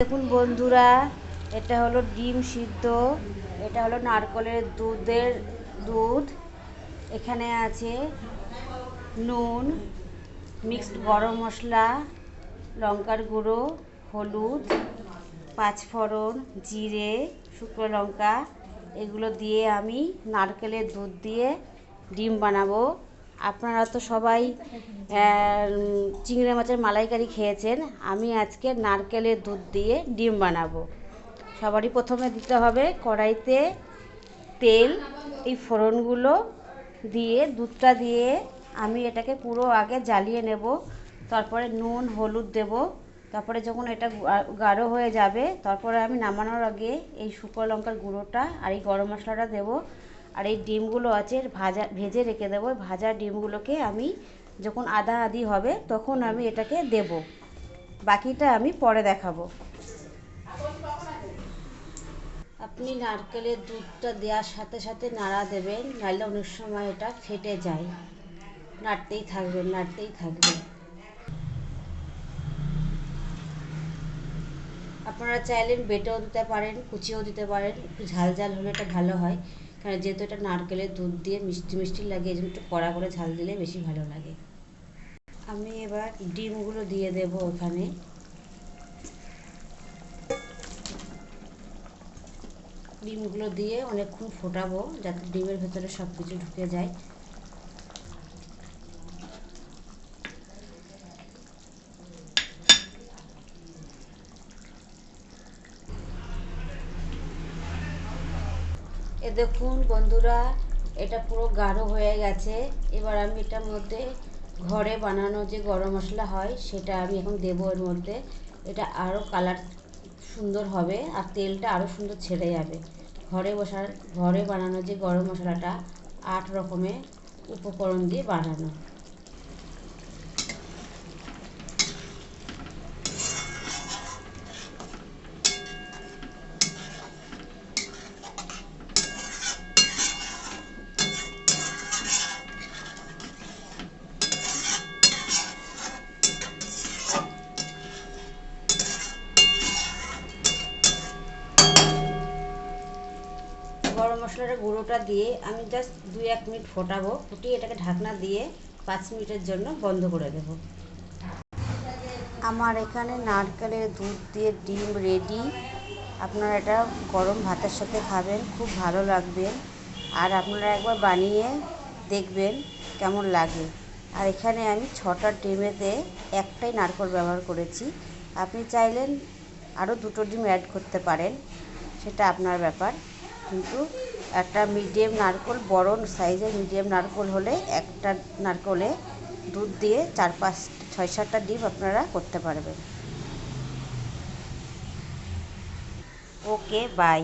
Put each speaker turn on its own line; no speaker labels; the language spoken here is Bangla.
দেখুন বন্ধুরা, এটা হলো ডিম সিদ্ধ, এটা হলো নারকেলের দুধ, এখানে আছে নুন, মিক্সড গরম মশলা, লঙ্কার গুঁড়ো, হলুদ, পাঁচফোড়ন, জিরে, শুকনো লঙ্কা, এগুলো দিয়ে আমি নারকেলের দুধ দিয়ে ডিম বানাবো। আপনারা তো সবাই চিংড়ি মাছের মালাইকারি খেয়েছেন, আমি আজকে নারকেলের দুধ দিয়ে ডিম বানাবো। সবারই প্রথমে দিতে হবে কড়াইতে তেল, এই ফোড়নগুলো দিয়ে দুধটা দিয়ে আমি এটাকে পুরো আগে জ্বালিয়ে নেব। তারপরে নুন হলুদ দেব। তারপরে যখন এটা গাঢ় হয়ে যাবে, তারপরে আমি নামানোর আগে এই শুকনো লঙ্কার গুঁড়োটা আর এই গরম মশলাটা দেব। আর এই ডিমগুলো আছে ভেজে রেখে দেবো। ভাজা ডিমগুলোকে আমি যখন আধা আধি হবে তখন আমি এটাকে দেব, বাকিটা আমি পরে দেখাবো। আপনি নারকেলের দুধটা দেওয়ার সাথে সাথে নাড়া দেবেন, নাহলে অনেক সময় এটা ফেটে যায়। নাড়তেই থাকবেন। আপনারা চাইলে বেটেও দিতে পারেন, কুচিও দিতে পারেন। একটু ঝাল হলে এটা ভালো হয়, কারণ যেহেতু এটা নারকেলের দুধ দিয়ে মিষ্টি লাগে, এই জন্য একটু কড়া করে ঝাল দিলে বেশি ভালো লাগে। আমি এবার ডিমগুলো দিয়ে দেব ওখানে। ডিমগুলো দিয়ে অনেকক্ষণ ফোটাবো, যাতে ডিমের ভেতরে সব কিছু ঢুকে যায়। দেখুন বন্ধুরা, এটা পুরো গাঢ় হয়ে গেছে। এবার আমি এটার মধ্যে ঘরে বানানো যে গরম মশলা হয় সেটা আমি এখন দেবো এর মধ্যে। এটা আরও কালার সুন্দর হবে আর তেলটা আরও সুন্দর ছেড়ে যাবে। ঘরে বানানো যে গরম মশলাটা 8 রকমের উপকরণ দিয়ে বানানো। গরম মশলার গুঁড়োটা দিয়ে আমি জাস্ট 2-1 মিনিট ফোটাবো। ফুটিয়ে এটাকে ঢাকনা দিয়ে 5 মিনিটের জন্য বন্ধ করে দেব। আমার এখানে নারকেলের দুধ দিয়ে ডিম রেডি। আপনারা এটা গরম ভাতের সাথে খাবেন, খুব ভালো লাগবে। আর আপনারা একবার বানিয়ে দেখবেন কেমন লাগে। আর এখানে আমি 6টা ডিমেতে 1টাই নারকেল ব্যবহার করেছি। আপনি চাইলেন আরও 2টো ডিম অ্যাড করতে পারেন, সেটা আপনার ব্যাপার। কিন্তু একটা মিডিয়াম নারকেল, বড় সাইজের মিডিয়াম নারকেল হলে একটা নারকেলে দুধ দিয়ে 4-5-6-7টা ডিম আপনারা করতে পারবেন। ওকে, বাই।